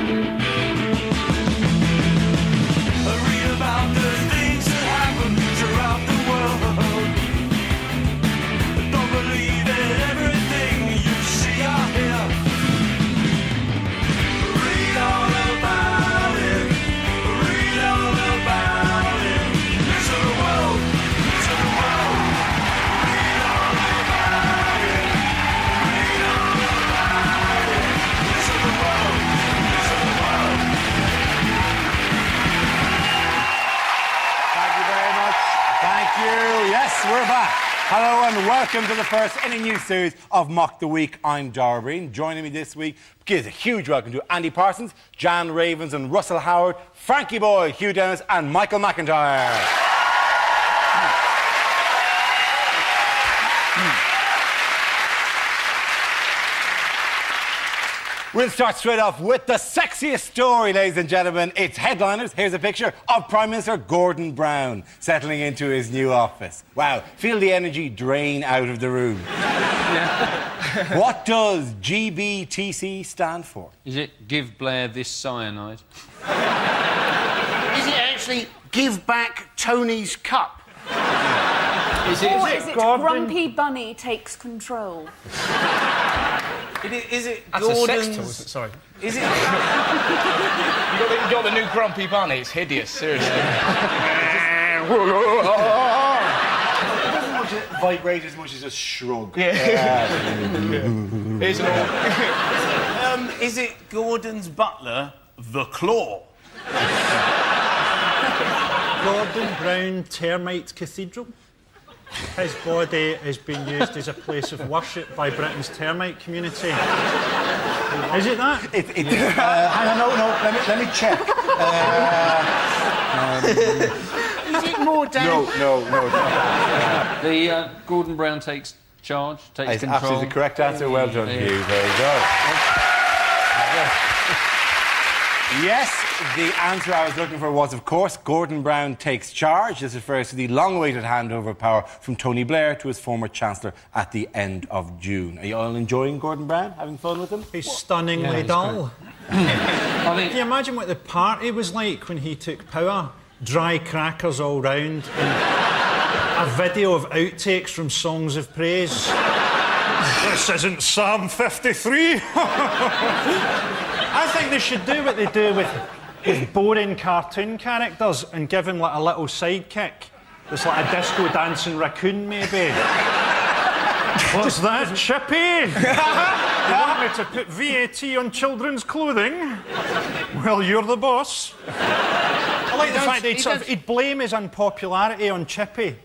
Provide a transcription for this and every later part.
Read about the things that happen throughout the world. Don't believe in everything you see or hear. Read all about it. Read all about it. Listen to the world. Listen to the world. Read all about it. Read all about it. Listen to the world. Listen to the world. Thank you very much. Thank you. Yes, we're back. Hello and welcome to the first in a new series of Mock the Week. I'm Dara Breen. Joining me this week, give a huge welcome to Andy Parsons, Jan Ravens and Russell Howard, Frankie Boy, Hugh Dennis and Michael McIntyre. We'll start straight off with the sexiest story, ladies and gentlemen. It's headliners. Here's a picture of Prime Minister Gordon Brown settling into his new office. Wow, feel the energy drain out of the room. What does GBTC stand for? Is it give Blair this cyanide? Is it actually give back Tony's cup? Is Or is it Gordon- Grumpy Bunny takes control? Is it That's a Gordon's... sex toy, is it? Sorry. Is it... You got the new Grumpy Bunny. It's hideous, seriously. It doesn't much vibrate as much as just shrug. Here's an all... Is it Gordon's butler, the Claw? Gordon Brown Termite Cathedral. His body has been used as a place of worship by Britain's termite community. Is it that? Hang on, no, let me check. Is it more down? No, it's not. The Gordon Brown takes charge, takes It's control. absolutely the correct answer. Well done, Yeah. Hugh. There you go. Yes, the answer I was looking for was, of course, Gordon Brown takes charge. This refers to the long-awaited handover of power from Tony Blair to his former Chancellor at the end of June. Are you all enjoying Gordon Brown? Having fun with him? He's stunningly he's dull. I think Can you imagine what the party was like when he took power? Dry crackers all round and a video of outtakes from songs of praise. This isn't Psalm 53. I think they should do what they do with boring cartoon characters and give him like a little sidekick. It's like a disco dancing raccoon, maybe. What's that, Chippy? You want me to put VAT on children's clothing? Well, you're the boss. I like the fact that he'd blame his unpopularity on Chippy.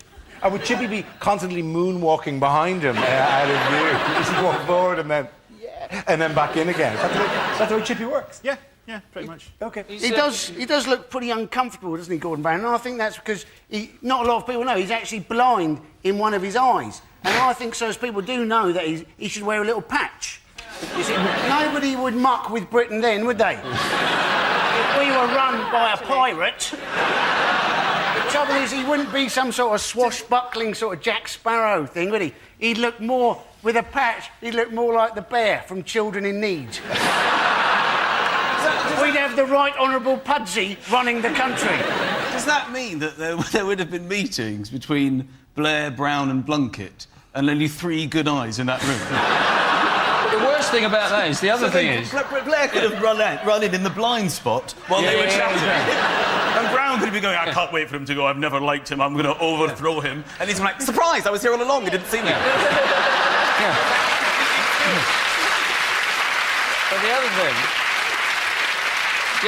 Or would Chippy be constantly moonwalking behind him out of view? He should walk forward and then back in again. That's the way Chippy works. Yeah, pretty much. Okay. He does look pretty uncomfortable, doesn't he, Gordon Brown? And I think that's because not a lot of people know he's actually blind in one of his eyes. And I think so, as people do know that he should wear a little patch. You see, nobody would muck with Britain then, would they? If we were run by a pirate. The trouble is, he wouldn't be some sort of swashbuckling sort of Jack Sparrow thing, would he? He'd look more, with a patch, he'd look more like the bear from Children in Need. We'd have the Right Honourable Pudsey running the country. Does that mean that there would have been meetings between Blair, Brown and Blunkett and only 3 good eyes in that room? the worst thing about that is the other thing is. Blair could have run in the blind spot while they were chatting. And Brown could be going, I can't wait for him to go, I've never liked him, I'm going to overthrow him. And he's like, surprise, I was here all along, you didn't see me. But the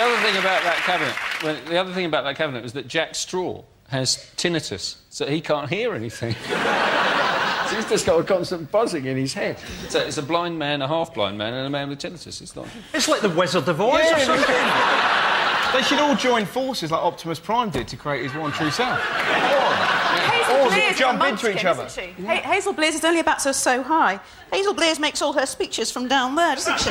other thing about that cabinet was that Jack Straw has tinnitus, so he can't hear anything. So he's just got a constant buzzing in his head. So it's a blind man, a half-blind man, and a man with tinnitus. It's not... It's like the Wizard of Oz or something. They should all join forces like Optimus Prime did to create his one true self. Hazel Or Blair's jump a into each munchkin, other. isn't she? Hazel Blair's is only about so high. Hazel Blair's makes all her speeches from down there, doesn't she?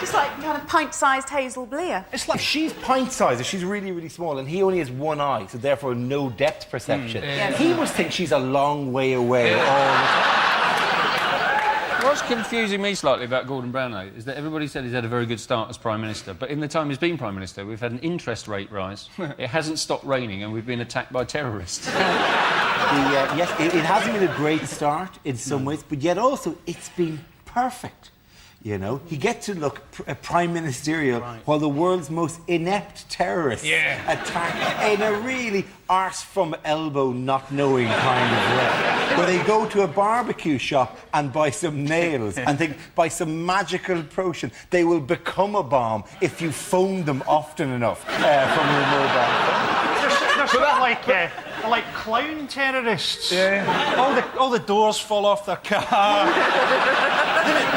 She's like kind of pint-sized Hazel Blair. It's like she's pint-sized, she's really, really small, and he only has one eye, so therefore no depth perception. He must think she's a long way away all the time. What's confusing me slightly about Gordon Brown, though, is that everybody said he's had a very good start as Prime Minister, but in the time he's been Prime Minister, we've had an interest rate rise. It hasn't stopped raining, and we've been attacked by terrorists. Yes, it hasn't been a great start in some ways, but yet also it's been perfect. You know, he gets to look prime ministerial while the world's most inept terrorists attack in a really arse from elbow not knowing kind of way. Where they go to a barbecue shop and buy some nails and think by some magical potion they will become a bomb if you phone them often enough from your mobile phone. They're sort of like clown terrorists. Yeah. All the doors fall off their car.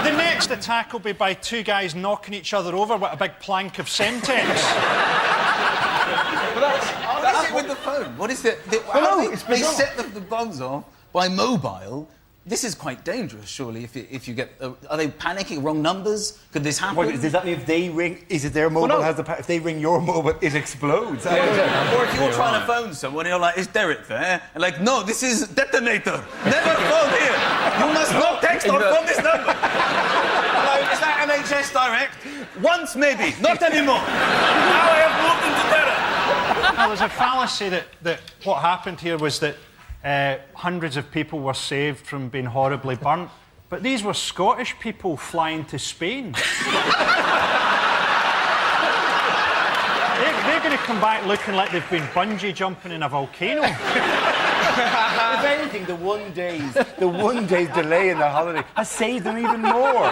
The next attack will be by two guys knocking each other over with a big plank of Semtex. But that's it with the phone. What is it? They set the bombs off by mobile. This is quite dangerous, surely, if you get... are they panicking? Wrong numbers? Could this happen? What, does that mean if they ring... Is it their mobile has the... If they ring your mobile, it explodes? Or if you're trying to phone someone, you're like, is Derek there? And like, no, this is detonator. Never phone here. You must not text or phone this number. Hello, is that NHS Direct? Once, maybe. Not anymore. Now I have moved into terror. Now, there's a fallacy that what happened here was that hundreds of people were saved from being horribly burnt, but these were Scottish people flying to Spain. They're going to come back looking like they've been bungee jumping in a volcano. If anything, the one day's delay in the holiday has saved them even more.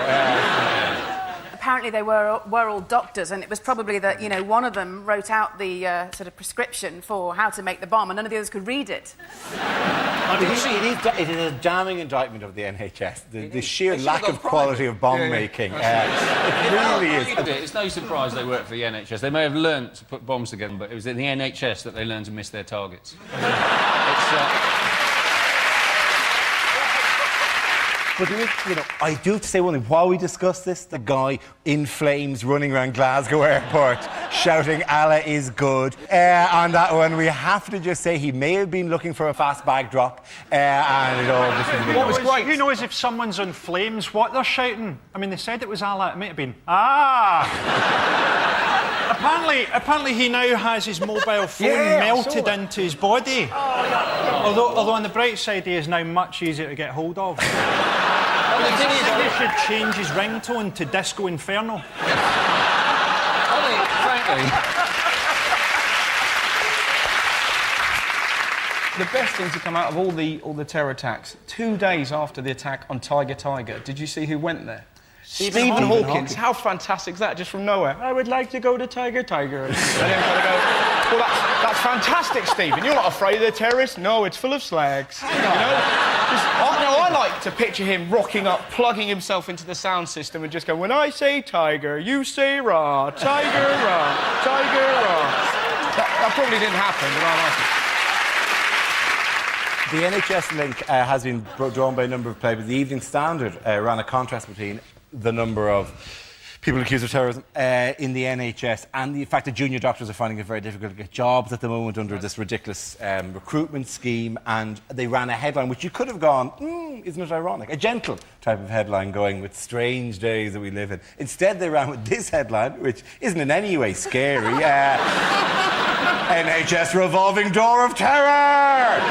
Apparently they were all doctors, and it was probably that, you know, one of them wrote out the sort of prescription for how to make the bomb, and none of the others could read it. It is a damning indictment of the NHS, the sheer lack of quality of bomb making. It really is. It's no surprise they work for the NHS. They may have learnt to put bombs together, but it was in the NHS that they learned to miss their targets. But there is, you know, I do have to say one thing. While we discuss this, the guy in flames running around Glasgow Airport shouting, Allah is good. On that one, we have to just say he may have been looking for a fast bag drop, and it all just... What was great? Who knows if someone's on flames, what they're shouting? I mean, they said it was Allah. It might have been, Apparently he now has his mobile phone melted into his body. Although on the bright side, he is now much easier to get hold of. He should change his ringtone to Disco Inferno. Frankly... The best thing to come out of all the terror attacks, 2 days after the attack on Tiger, did you see who went there? Stephen Hawkins. How fantastic is that? Just from nowhere. I would like to go to Tiger. And then kind of go, well, that's fantastic, Stephen. You're not afraid of the terrorists? No, it's full of slags. You know? I like to picture him rocking up, plugging himself into the sound system and just going, when I say tiger, you say rah. Tiger, rah. Tiger, rah. That probably didn't happen, but I like it. The NHS link has been drawn by a number of papers. The Evening Standard ran a contrast between the number of people accused of terrorism in the NHS and the fact that junior doctors are finding it very difficult to get jobs at the moment under this ridiculous recruitment scheme. And they ran a headline which you could have gone, isn't it ironic? A gentle type of headline going with strange days that we live in. Instead, they ran with this headline, which isn't in any way scary. NHS revolving door of terror!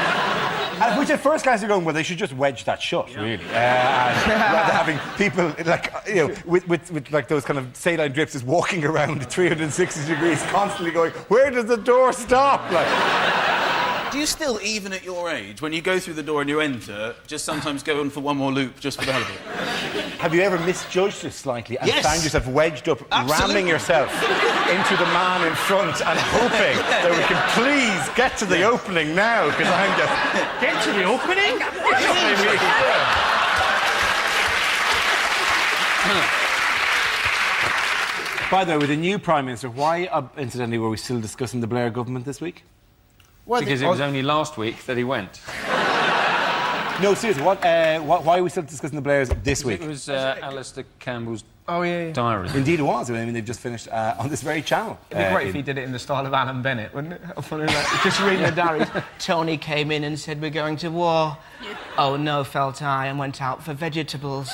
And which at first glance you're going, well, they should just wedge that shut, really. Rather having people, like, you know, with like those kind of saline drips just walking around at 360 degrees, constantly going, where does the door stop? Like... Do you still, even at your age, when you go through the door and you enter, just sometimes go on for one more loop just for the hell of it? Have you ever misjudged it slightly and Yes. found yourself wedged up, Absolutely. ramming yourself into the man in front and hoping that we can please get to the opening now, because I'm just... Get to the opening? By the way, with the new Prime Minister, why, incidentally, were we still discussing the Blair government this week? Because it was only last week that he went. No, seriously, why are we still discussing the Blairs this week? It was Alistair Campbell's diary. Indeed it was. I mean, they've just finished on this very channel. It'd be great if he did it in the style of Alan Bennett, wouldn't it? Just reading the diary. Tony came in and said, we're going to war. Oh, no, felt I, and went out for vegetables.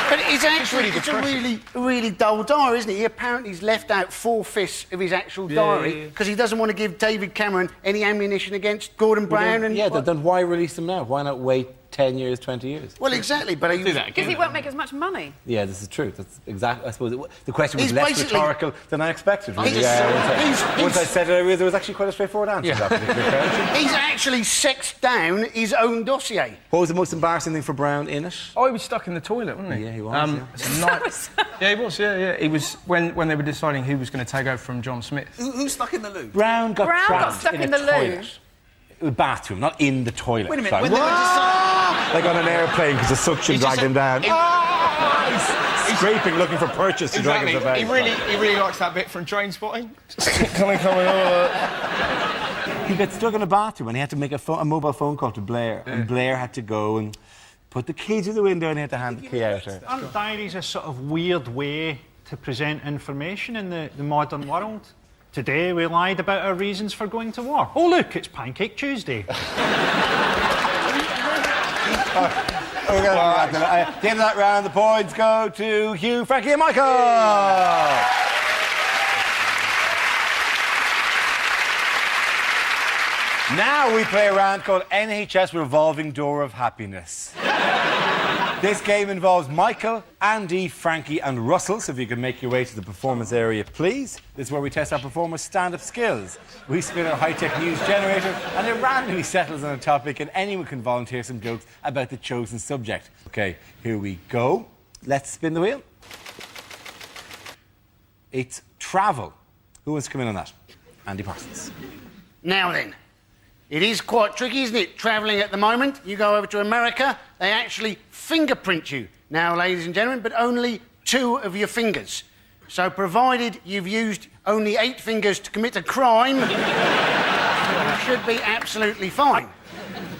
But it's actually a really dull diary, isn't it? He apparently has left out 4/5 of his actual diary because he doesn't want to give David Cameron any ammunition against Gordon Brown and... Yeah, then why release them now? Why not wait 10 years, 20 years? Well, exactly, but he... Because he won't make as much money. Yeah, this is true. That's exactly. I suppose the question was He's less basically- rhetorical than I expected. Really. He's- Once I said it, there was actually quite a straightforward answer. to that particular question. He's actually sexed down his own dossier. What was the most embarrassing thing for Brown in it? Oh, he was stuck in the toilet, wasn't he? Yeah, he was, it's a night- yeah, he was. Yeah. He was when they were deciding who was going to take over from John Smith. Who's stuck in the loo? Brown got trapped stuck in a the loo. toilet. A bathroom, not in the toilet. Wait a minute, Sorry. when they were deciding... Like on an airplane because the suction dragged him down. He's scraping, looking for purchase to drag himself out. He really likes that bit from Trainspotting. coming over. He got stuck in a bathroom and he had to make a mobile phone call to Blair. And Blair had to go and put the key to the window and he had to hand the key out to her. Aren't diaries a sort of weird way to present information in the modern world? Today we lied about our reasons for going to war. Oh look, it's Pancake Tuesday. At the end of that round, the points go to Hugh, Frankie and Michael! Now we play a round called NHS Revolving Door of Happiness. This game involves Michael, Andy, Frankie and Russell, so if you can make your way to the performance area, please. This is where we test our performers' stand-up skills. We spin our high-tech news generator and it randomly settles on a topic and anyone can volunteer some jokes about the chosen subject. OK, here we go. Let's spin the wheel. It's travel. Who wants to come in on that? Andy Parsons. Now then, it is quite tricky, isn't it, travelling at the moment? You go over to America, they actually fingerprint you now, ladies and gentlemen, but only 2 of your fingers. So provided you've used only 8 fingers to commit a crime, you should be absolutely fine.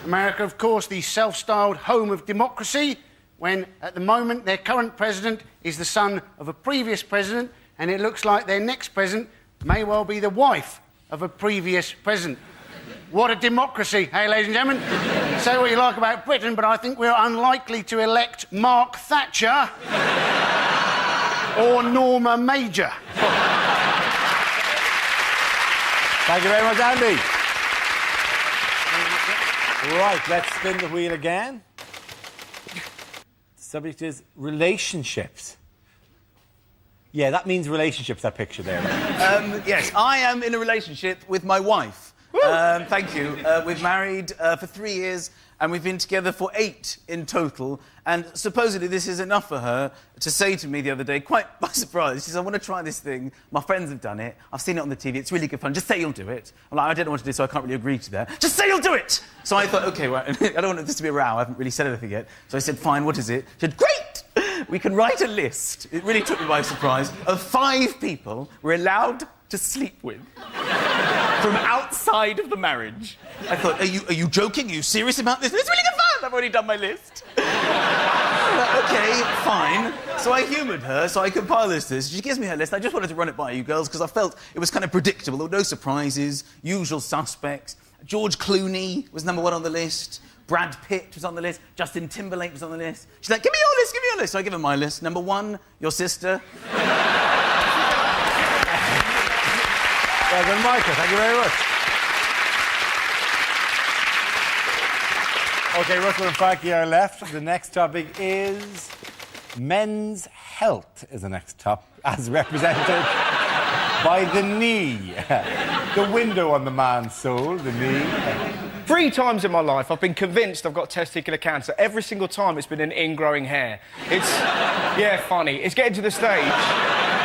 America, of course, the self-styled home of democracy, when at the moment their current president is the son of a previous president, and it looks like their next president may well be the wife of a previous president. What a democracy, hey, ladies and gentlemen? Say what you like about Britain, but I think we're unlikely to elect Mark Thatcher or Norma Major. Thank you very much, Andy. Right, let's spin the wheel again. The subject is relationships. Yeah, that means relationships, that picture there. Yes, I am in a relationship with my wife. Thank you. We've married for 3 years and we've been together for 8 in total. And supposedly this is enough for her to say to me the other day, quite by surprise, she says, I want to try this thing. My friends have done it. I've seen it on the TV. It's really good fun. Just say you'll do it. I'm like, I don't know what to do, so I can't really agree to that. Just say you'll do it! So I thought, OK, well, I don't want this to be a row. I haven't really said anything yet. So I said, fine, what is it? She said, great! We can write a list. It really took me by surprise of 5 people we're allowed to sleep with. From outside of the marriage. I thought, are you joking? Are you serious about this? It's really good fun! I've already done my list. OK, fine. So I humoured her, so I compiled this list. She gives me her list. I just wanted to run it by you girls, because I felt it was kind of predictable. There were no surprises, usual suspects. George Clooney was number 1 on the list. Brad Pitt was on the list. Justin Timberlake was on the list. She's like, give me your list, give me your list. So I give her my list. Number 1, your sister. Well done, Michael. Thank you very much. OK, Russell and Frankie are left. The next topic is men's health is the next top, as represented by the knee. The window on the man's soul, the knee. 3 times in my life I've been convinced I've got testicular cancer. Every single time it's been an ingrowing hair. It's, yeah, funny. It's getting to the stage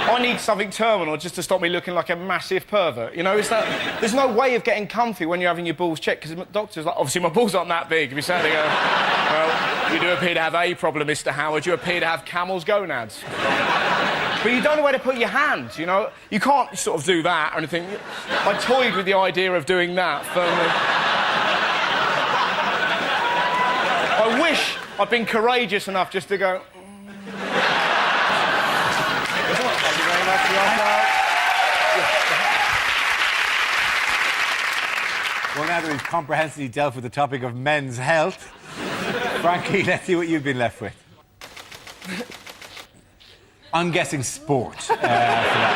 I need something terminal just to stop me looking like a massive pervert. You know, it's that... There's no way of getting comfy when you're having your balls checked, because the doctor's like, obviously my balls aren't that big. If you say they go, well, you do appear to have a problem, Mr. Howard. You appear to have camel's gonads. But you don't know where to put your hands, you know? You can't sort of do that or anything. I toyed with the idea of doing that firmly. I wish I'd been courageous enough just to go... Thank you very much for your Well, now that we've comprehensively dealt with the topic of men's health, Frankie, let's see what you've been left with. I'm guessing sport. For that.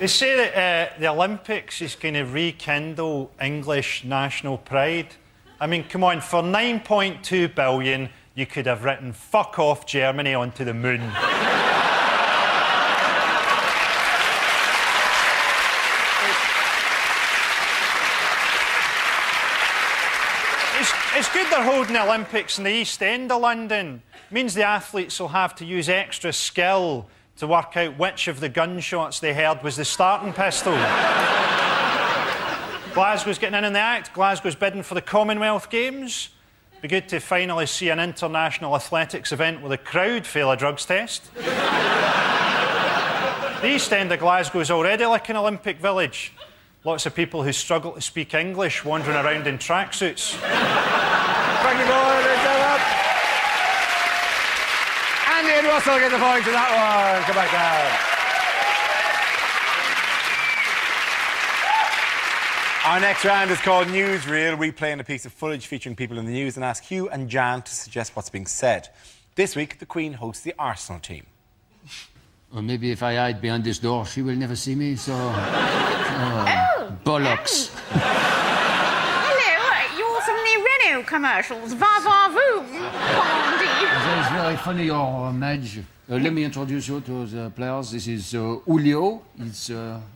They say that the Olympics is going to rekindle English national pride. I mean, come on, for 9.2 billion, you could have written "fuck off Germany" onto the moon. It's good they're holding the Olympics in the East End of London. Means the athletes will have to use extra skill to work out which of the gunshots they heard was the starting pistol. Glasgow's getting in the act. Glasgow's bidding for the Commonwealth Games. Be good to finally see an international athletics event with a crowd fail a drugs test. The East End of Glasgow is already like an Olympic village. Lots of people who struggle to speak English wandering around in tracksuits. Thank you, boys. And Ian Russell gets the point to that one. Come back down. Our next round is called Newsreel. We play in a piece of footage featuring people in the news and ask Hugh and Jan to suggest what's being said. This week, the Queen hosts the Arsenal team. Or maybe if I hide behind this door, she will never see me, so... bollocks. Hello, you're from the Renault commercials. Va-va-voom. That is very funny, your Madge. Let me introduce you to the players. This is Julio. It's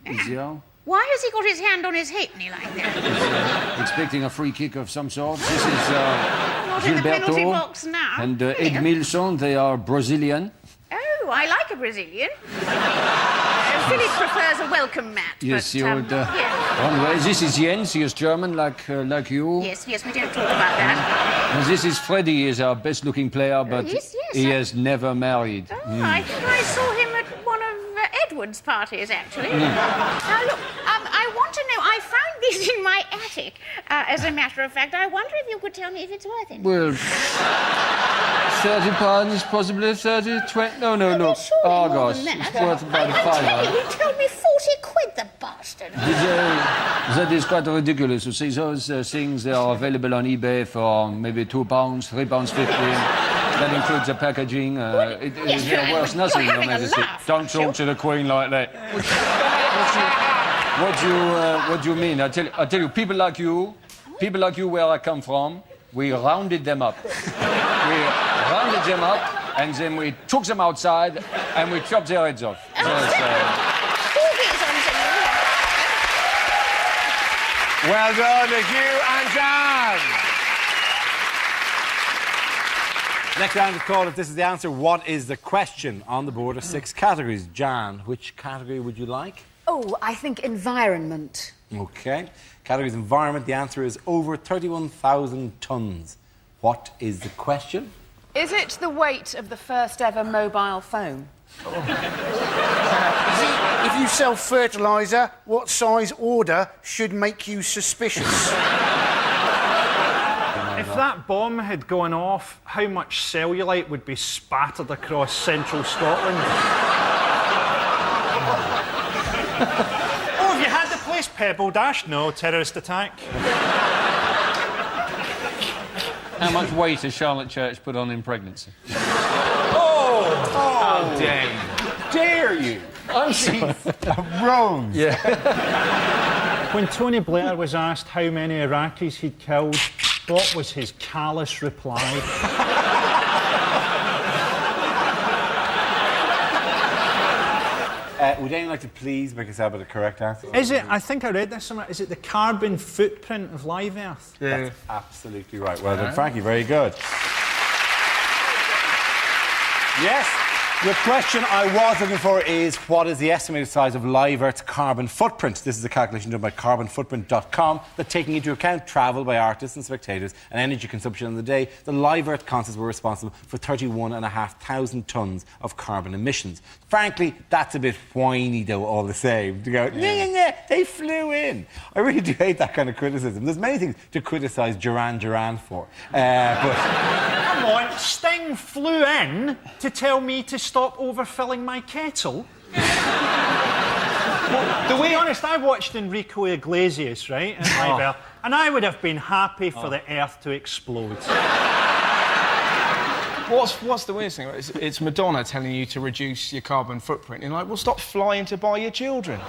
easier. Why has he got his hand on his halfpenny like that? Expecting a free kick of some sort. This is Not in the penalty Gilberto box now. and Here. Edmilson. They are Brazilian. Oh, I like a Brazilian. Philip prefers a welcome mat. Yes, but, the old... yeah. Anyway, this is Jens. He is German, like you. Yes, we don't talk about that. And this is Freddie. He is our best-looking player, but yes, he has never married. Oh, I think I saw him at one of Edward's parties, actually. Now, look, I want to know... I found this in my attic, as a matter of fact. I wonder if you could tell me if it's worth it. Well, £30, possibly 30, 20... No, look. Surely Oh, more gosh, than that. it's worth about I £5. tell you, he told me 40 quid, the bastard. That is quite ridiculous. You see, those things, they are available on eBay for maybe £2, £3.50. That includes the packaging. Yes, They're worth nothing, you're Your having a Majesty. laugh, Don't talk to the Queen like that. What do you mean? I tell you, people like you, where I come from, we rounded them up. And then we took them outside and we chopped their heads off. So Well done to Hugh and Jan. Next round is called If This Is the Answer, What is the Question? On the board are 6 categories. Jan, which category would you like? Oh, I think environment. OK. Category is environment. The answer is over 31,000 tonnes. What is the question? Is it the weight of the first ever mobile phone? If you sell fertiliser, what size order should make you suspicious? If that bomb had gone off, how much cellulite would be spattered across central Scotland? Oh, have you had the place Pebble Dash? No, terrorist attack. How much weight has Charlotte Church put on in pregnancy? How dare you? I'm sorry. Rose. Yeah. When Tony Blair was asked how many Iraqis he'd killed, what was his callous reply? Would anyone like to please make us out with the correct answer? Is it, I think I read this somewhere, is it the carbon footprint of live Earth? That's absolutely right. Well done, Frankie. Very good. Yes. The question I was looking for is, what is the estimated size of live Earth's carbon footprint? This is a calculation done by carbonfootprint.com that, taking into account travel by artists and spectators and energy consumption on the day, the live Earth concerts were responsible for 31,500 tonnes of carbon emissions. Frankly, that's a bit whiny, though, all the same. To go, they flew in. I really do hate that kind of criticism. There's many things to criticise Duran Duran for. But... Come on, Sting flew in to tell me to stop overfilling my kettle? To be honest, I watched Enrico Iglesias, right, in my belt, and I would have been happy for the Earth to explode. What's the weirdest thing? It's Madonna telling you to reduce your carbon footprint. You're like, well, stop flying to buy your children.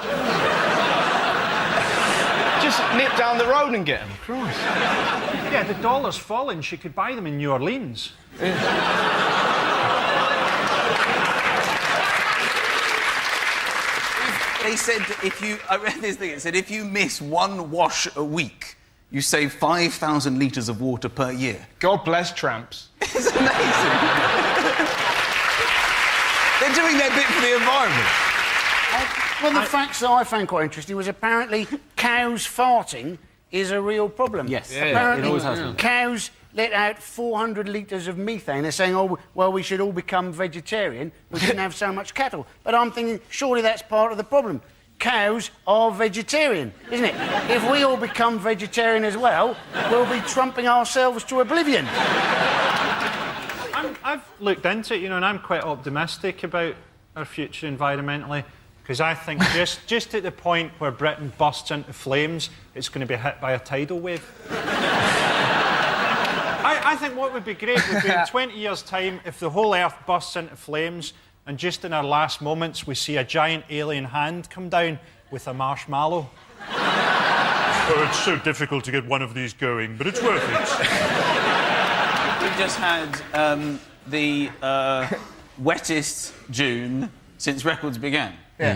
Just nip down the road and get them. Christ. Yeah, the dollar's fallen. She could buy them in New Orleans. They said I read this thing, it said if you miss one wash a week, you save 5,000 litres of water per year. God bless tramps. It's amazing. They're doing their bit for the environment. One of the facts that I found quite interesting was apparently cows farting is a real problem. Yes. Apparently, it always has been. cows let out 400 litres of methane. They're saying, oh, well, we should all become vegetarian. We shouldn't have so much cattle. But I'm thinking, surely that's part of the problem. Cows are vegetarian, isn't it? If we all become vegetarian as well, we'll be trumping ourselves to oblivion. I've looked into it, and I'm quite optimistic about our future environmentally, because I think just at the point where Britain bursts into flames, it's going to be hit by a tidal wave. I think what would be great would be in 20 years' time, if the whole Earth bursts into flames, and just in our last moments, we see a giant alien hand come down with a marshmallow. Oh, it's so difficult to get one of these going, but it's worth it. We just had the wettest June since records began,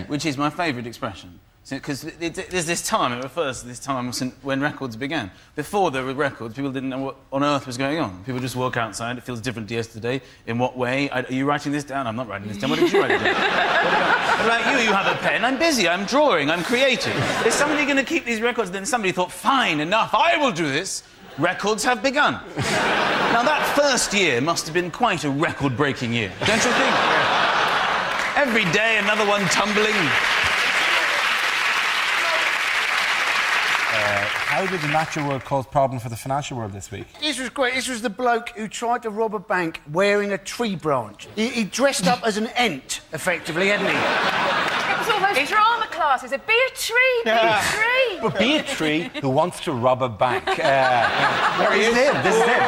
which is my favourite expression. Because there's this time, it refers to this time when records began. Before there were records, people didn't know what on earth was going on. People just walk outside, it feels different to yesterday. In what way? Are you writing this down? I'm not writing this down. What did you write it down? What about you? You have a pen. I'm busy, I'm drawing, I'm creating. Is somebody going to keep these records? Then somebody thought, fine, enough, I will do this. Records have begun. Now, that first year must have been quite a record-breaking year, don't you think? Every day, another one tumbling. How did the natural world cause problem for the financial world this week? This was great. This was the bloke who tried to rob a bank wearing a tree branch. He dressed up as an ent, effectively, hadn't he? It was almost drama classes. Be a tree, be a tree. But be a tree who wants to rob a bank. This is him. This is him.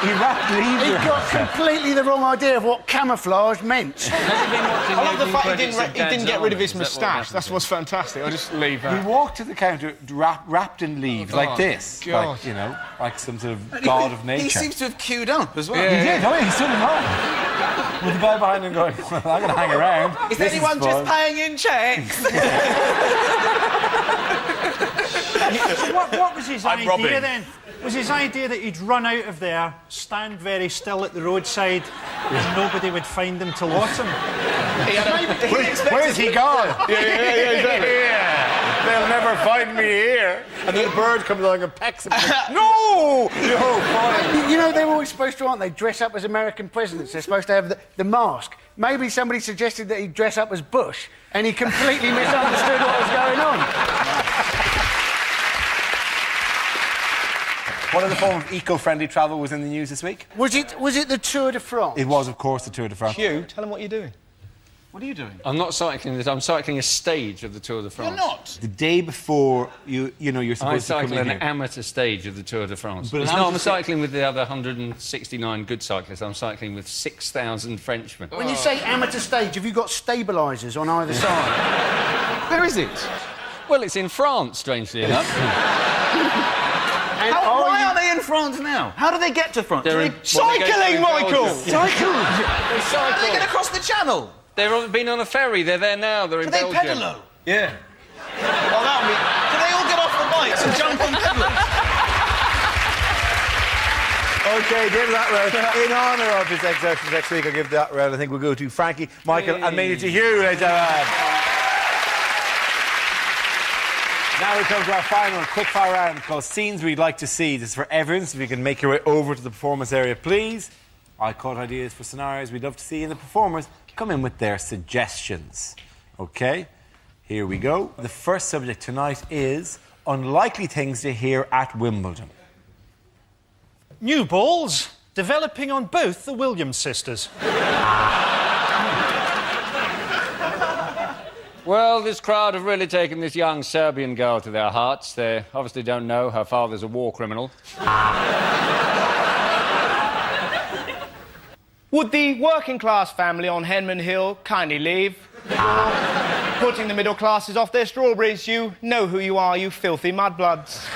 He wrapped leaves. He got completely the wrong idea of what camouflage meant. I love the fact he didn't get rid of his moustache. That's what's fantastic. I'll just leave that. He walked to the counter wrapped in leaves like this. God. Like, like some sort of god of nature. He seems to have queued up as well. He did. Oh, yeah, he stood in line. With the guy behind him going, well, I'm going to hang around. Is anyone just paying in cheques? So what was his idea robbing. then? Was his idea that he'd run out of there, stand very still at the roadside, and nobody would find him till autumn? Where's he gone? They'll never find me here. And then a bird comes along and pecks him. No! Fine. You know, they're always supposed to, aren't they, dress up as American presidents. They're supposed to have the mask. Maybe somebody suggested that he'd dress up as Bush, and he completely misunderstood what was going on. What other form of eco-friendly travel was in the news this week? Was it the Tour de France? It was, of course, the Tour de France. Hugh, tell him what you're doing. What are you doing? I'm not cycling this. I'm cycling a stage of the Tour de France. You're not. The day before you're I supposed to come cycle in an here. amateur stage of the Tour de France. But It's an not, I'm amateur cycling with the other 169 good cyclists. I'm cycling with 6,000 Frenchmen. When you say amateur stage, have you got stabilisers on either side? Where is it? Well, it's in France, strangely enough. Why are they in France now? How do they get to France? Cycling, Michael! How do they get across the channel? They've been on a ferry. They're there now. They're in Do they Belgium. pedalo? Yeah. Well, do they all get off the bikes and jump on pedals? OK, give that round. In honour of his exertions next week, I'll give that round. I think we'll go to Frankie, Michael, and maybe to Hugh, ladies and gentlemen. Now we come to our final quickfire round called Scenes We'd Like to See. This is for everyone, so if you can make your way over to the performance area, please. I caught ideas for scenarios we'd love to see, and the performers come in with their suggestions. OK, here we go. The first subject tonight is unlikely things to hear at Wimbledon. New balls developing on both the Williams sisters. Well, this crowd have really taken this young Serbian girl to their hearts. They obviously don't know her father's a war criminal. Would the working class family on Henman Hill kindly leave? Putting the middle classes off their strawberries, you know who you are, you filthy mudbloods.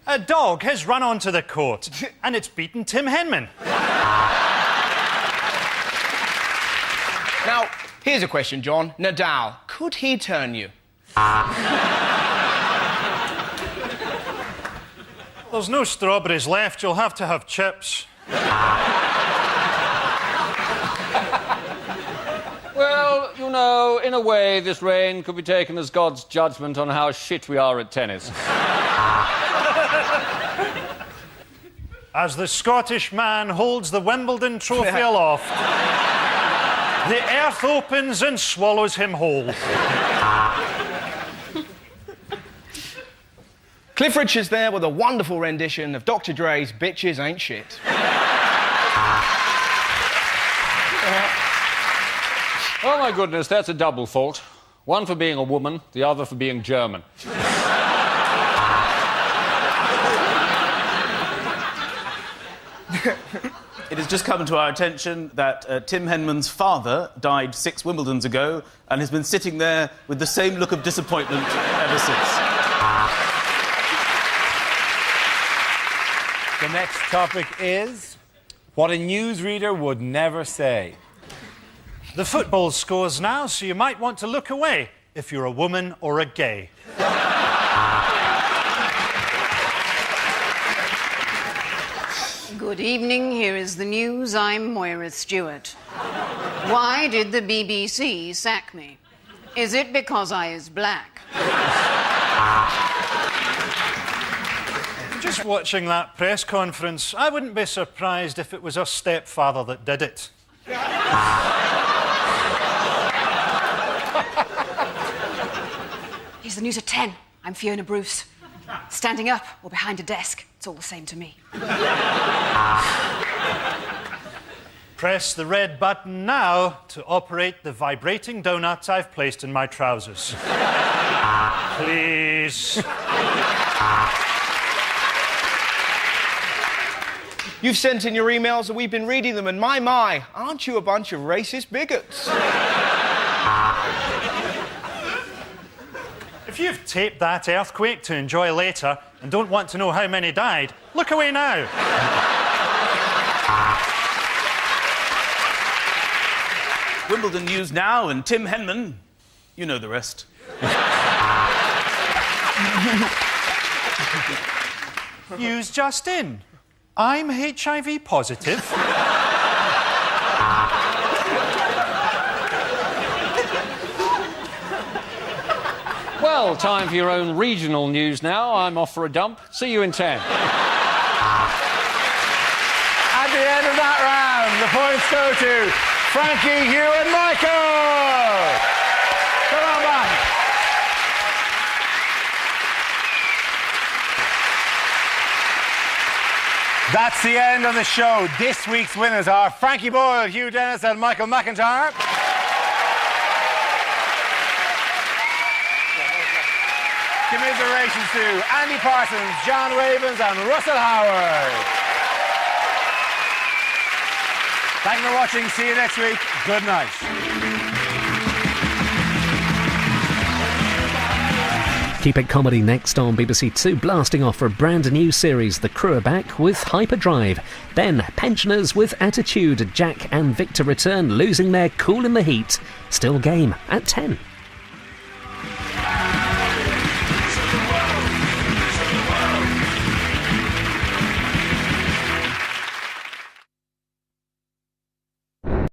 A dog has run onto the court and it's beaten Tim Henman. Now, here's a question, John. Nadal, could he turn you? There's no strawberries left. You'll have to have chips. Well, you know, in a way, this rain could be taken as God's judgment on how shit we are at tennis. As the Scottish man holds the Wimbledon trophy aloft, the earth opens and swallows him whole. Cliff Richards there with a wonderful rendition of Dr. Dre's Bitches Ain't Shit. Oh, my goodness, that's a double fault. One for being a woman, the other for being German. It has just come to our attention that Tim Henman's father died 6 Wimbledons ago and has been sitting there with the same look of disappointment ever since. The next topic is what a newsreader would never say. The football scores now, so you might want to look away if you're a woman or a gay. Good evening, here is the news. I'm Moira Stewart. Why did the BBC sack me? Is it because I is black? Just watching that press conference, I wouldn't be surprised if it was her stepfather that did it. Here's the news at 10. I'm Fiona Bruce. Standing up or behind a desk, it's all the same to me. Press the red button now to operate the vibrating donut I've placed in my trousers. Please. You've sent in your emails and we've been reading them, and my, aren't you a bunch of racist bigots? If you've taped that earthquake to enjoy later and don't want to know how many died, look away now. Wimbledon news now, and Tim Henman, you know the rest. News just in. I'm HIV positive. Well, time for your own regional news now. I'm off for a dump. See you in 10. At the end of that round, the points go to Frankie, Hugh and Michael. Come on back. That's the end of the show. This week's winners are Frankie Boyle, Hugh Dennis and Michael McIntyre. Commiserations to Andy Parsons, John Ravens and Russell Howard. Thank you for watching. See you next week. Good night. Keep It Comedy next on BBC Two, blasting off for a brand new series. The crew are back with Hyperdrive. Then Pensioners with Attitude. Jack and Victor return, losing their cool in the heat. Still game at 10.